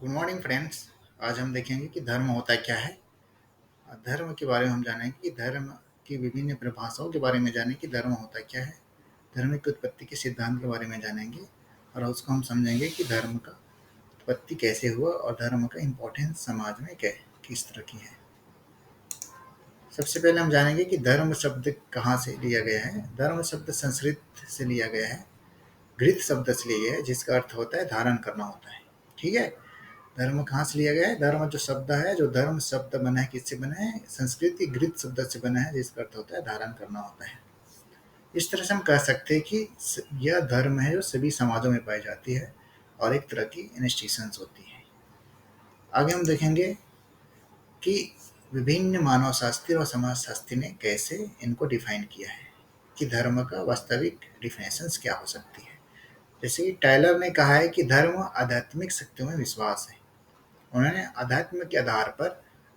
Good morning friends. आज हम देखेंगे कि धर्म होता क्या है। धर्म के बारे में हम जानेंगे कि धर्म की विभिन्न परिभाषाओं के बारे में जानेंगे कि धर्म होता क्या है। धर्म की उत्पत्ति के सिद्धांत के बारे में जानेंगे और उसको हम समझेंगे कि धर्म का उत्पत्ति कैसे हुआ और धर्म का इम्पोर्टेंस समाज में किस तरह की है। सबसे पहले हम जानेंगे कि धर्म शब्द कहाँ से लिया गया है। धर्म शब्द संस्कृत से लिया गया है, घृत शब्द से लिया गया है, जिसका अर्थ होता है धारण करना होता है। ठीक है, धर्म कहाँ से लिया गया है। धर्म जो शब्द है, जो धर्म शब्द बना है, किससे बना है? संस्कृत के घृत शब्द से बना है, जिसका अर्थ होता है धारण करना होता है। इस तरह से हम कह सकते हैं कि यह धर्म है जो सभी समाजों में पाई जाती है और एक तरह की इंस्टीट्यूशंस होती है। आगे हम देखेंगे कि विभिन्न मानव शास्त्री और समाज शास्त्री ने कैसे इनको डिफाइन किया है कि धर्म का वास्तविक डिफिनेशंस क्या हो सकती है। जैसे कि टायलर ने कहा है कि धर्म आध्यात्मिक शक्तियों में विश्वास है। उन्होंने अध्यात्म के आधार पर,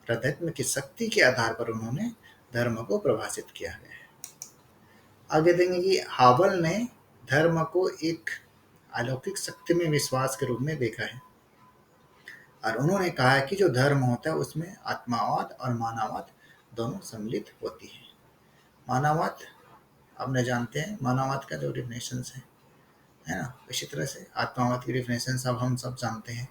अध्यात्म की शक्ति के आधार पर उन्होंने धर्म को परिभाषित किया है। आगे देखेंगे कि हावल ने धर्म को एक अलौकिक शक्ति में विश्वास के रूप में देखा है और उन्होंने कहा है कि जो धर्म होता है उसमें आत्मावाद और मानववाद दोनों सम्मिलित होती है। मानववाद आपने जानते हैं, मानववाद का जो डिफिनेशन है ना, इसी तरह से आत्मावाद की डिफिनेशन अब हम सब जानते हैं।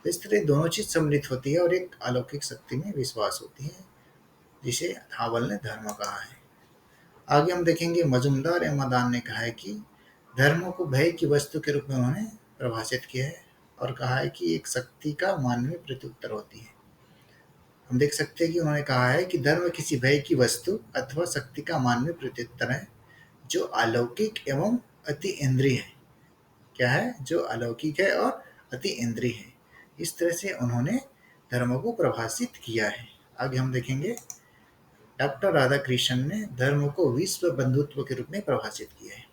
तो इस तरह दोनों चीज सम्मिलित होती है और एक अलौकिक शक्ति में विश्वास होती है, जिसे हावल ने धर्म कहा है। आगे हम देखेंगे मजुमदार एवं मदान ने कहा है कि धर्म को भय की वस्तु के रूप में उन्होंने परिभाषित किया है और कहा है कि एक शक्ति का मानवीय प्रत्युत्तर होती है। हम देख सकते हैं कि उन्होंने कहा है कि धर्म किसी भय की वस्तु अथवा शक्ति का मानवीय प्रत्युत्तर है जो अलौकिक एवं अति इंद्रिय है। क्या है? जो अलौकिक है और अति इंद्रिय है। इस तरह से उन्होंने धर्म को परिभाषित किया है। आगे हम देखेंगे डॉक्टर राधाकृष्णन ने धर्म को विश्व बंधुत्व के रूप में परिभाषित किया है।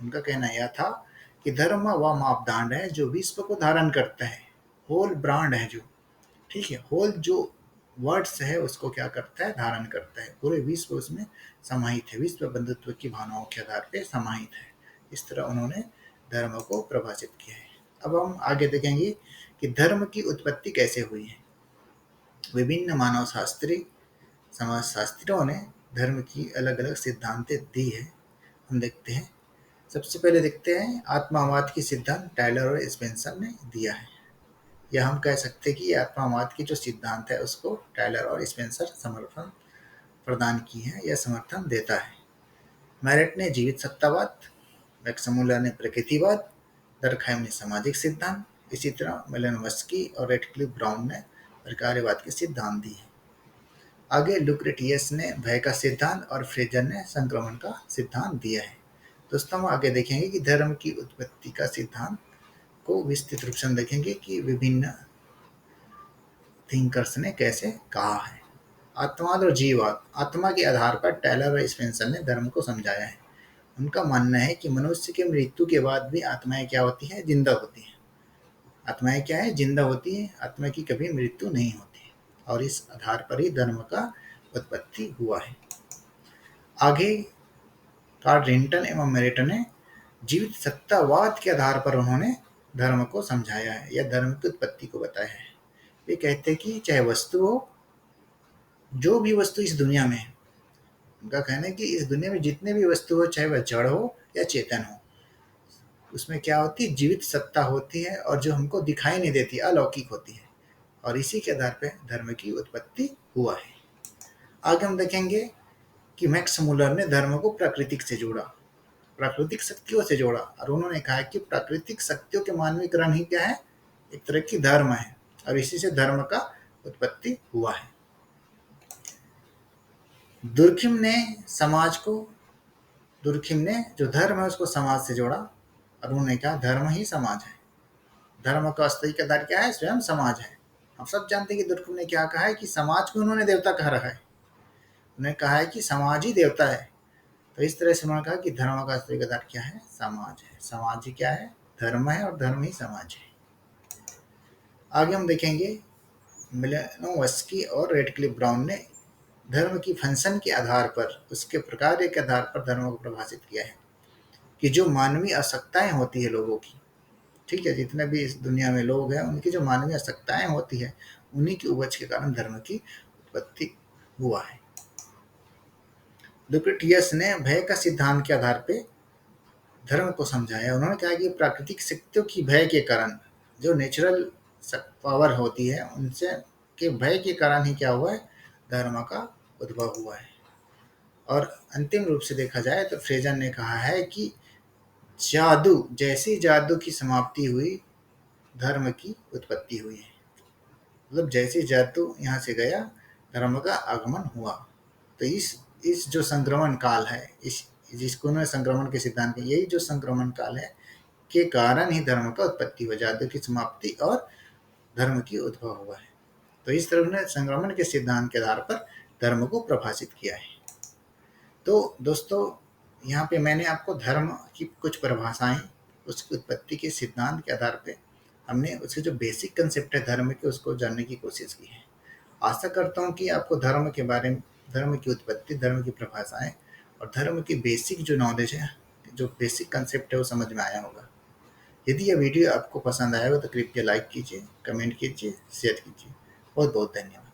उनका कहना यह था कि धर्म वह मापदंड है जो विश्व को धारण करता है, होल ब्रांड है जो, ठीक है, होल जो वर्ड्स है उसको क्या करता है? धारण करता है। पूरे विश्व उसमें समाहित है, विश्व बंधुत्व की भावनाओं के आधार पर समाहित है। इस तरह उन्होंने धर्म को परिभाषित किया है। अब हम आगे देखेंगे कि धर्म की उत्पत्ति कैसे हुई है। विभिन्न मानव शास्त्री, समाज शास्त्रियों ने धर्म की अलग अलग सिद्धांतें दी है। हम देखते हैं, सबसे पहले देखते हैं आत्मावाद की सिद्धांत टायलर और स्पेंसर ने दिया है। या हम कह सकते हैं कि आत्मावाद की जो सिद्धांत है उसको टायलर और स्पेंसर समर्थन प्रदान की है या समर्थन देता है। मैरेट ने जीवित सत्तावाद, मैक्समुलर ने प्रकृतिवाद, दरखाइम ने सामाजिक सिद्धांत, इसी तरह मेलानोव्स्की और रेडक्लिफ ब्राउन ने प्रकार्यवाद के सिद्धांत दिए। आगे लुक्रेटियस ने भय का सिद्धांत और फ्रेजर ने संक्रमण का सिद्धांत दिया है। दोस्तों हम आगे देखेंगे कि धर्म की उत्पत्ति का सिद्धांत को विस्तृत रूप से देखेंगे कि विभिन्न थिंकर्स ने कैसे कहा है। आत्मवाद और जीववाद, आत्मा के आधार पर टायलर और स्पेंसर ने धर्म को समझाया है। उनका मानना है कि मनुष्य के मृत्यु के बाद भी आत्माएं क्या होती है? जिंदा होती है। आत्माएं क्या है? जिंदा होती है। आत्मा की कभी मृत्यु नहीं होती और इस आधार पर ही धर्म का उत्पत्ति हुआ है। आगे कार्ल रिंटन एवं मेरेट ने जीवित सत्तावाद के आधार पर उन्होंने धर्म को समझाया है या धर्म की उत्पत्ति को बताया है। वे कहते हैं कि चाहे वस्तु हो, जो भी वस्तु इस दुनिया में है, उनका कहना है कि इस दुनिया में जितने भी वस्तु हो, चाहे वह जड़ हो या चेतन हो, उसमें क्या होती है? जीवित सत्ता होती है और जो हमको दिखाई नहीं देती, अलौकिक होती है और इसी के आधार पर धर्म की उत्पत्ति हुआ है। आगे हम देखेंगे कि मैक्स मुलर ने धर्म को प्राकृतिक से जोड़ा, प्राकृतिक शक्तियों से जोड़ा और उन्होंने कहा कि प्राकृतिक शक्तियों के मानवीकरण ही क्या है? एक तरह की धर्म है और इसी से धर्म का उत्पत्ति हुआ है। दुर्खिम ने जो धर्म है उसको समाज से जोड़ा और उन्होंने कहा धर्म ही समाज है। धर्म का वास्तविक आधार क्या है? स्वयं समाज है। हम सब जानते हैं कि दुर्खिम ने क्या कहा है कि समाज को उन्होंने देवता कह रखा है। उन्होंने कहा है कि समाज ही देवता है। तो इस तरह से उन्होंने कहा कि धर्म का वास्तविक आधार क्या है? समाज है। समाज ही क्या है? धर्म है और धर्म ही समाज है। आगे हम देखेंगे मेलानोव्स्की और रेडक्लिफ ब्राउन ने धर्म की फंक्शन के आधार पर, उसके प्रकार के आधार पर धर्म को परिभाषित किया है कि जो मानवीय आवश्यकताएं होती है लोगों की, ठीक है, जितने भी इस दुनिया में लोग हैं, उनकी जो मानवीय आवश्यकताएं होती है, उन्हीं की उपज के कारण धर्म की उत्पत्ति हुआ है। लुक्रेटियस ने भय का सिद्धांत के आधार पे धर्म को समझाया। उन्होंने कहा कि प्राकृतिक शक्तियों की भय के कारण, जो नेचुरल पावर होती है, उनसे के भय के कारण ही क्या हुआ है, धर्म का उद्भव हुआ है। और अंतिम रूप से देखा जाए तो फ्रेजर ने कहा है कि जादू, जैसी जादू की समाप्ति हुई, धर्म की उत्पत्ति हुई है। मतलब जैसे जादू यहाँ से गया, धर्म का आगमन हुआ। तो इस जो संक्रमण काल है, इस जिसको उन्होंने संक्रमण के सिद्धांत, यही जो संक्रमण काल है के कारण ही धर्म का उत्पत्ति हुआ, जादू की समाप्ति और धर्म की उद्भव हुआ है। तो इस तरह उन्होंने संक्रमण के सिद्धांत के आधार पर धर्म को प्रभाषित किया है। तो दोस्तों, यहाँ पे मैंने आपको धर्म की कुछ परिभाषाएं, उसकी उत्पत्ति के सिद्धांत के आधार पे हमने उसके जो बेसिक कंसेप्ट है धर्म के, उसको जानने की कोशिश की है। आशा करता हूँ कि आपको धर्म के बारे में, धर्म की उत्पत्ति, धर्म की परिभाषाएं और धर्म की बेसिक जो नॉलेज है, जो बेसिक कंसेप्ट है, वो समझ में आया होगा। यदि यह वीडियो आपको पसंद आया हो तो कृपया लाइक कीजिए, कमेंट कीजिए, शेयर कीजिए। बहुत बहुत धन्यवाद।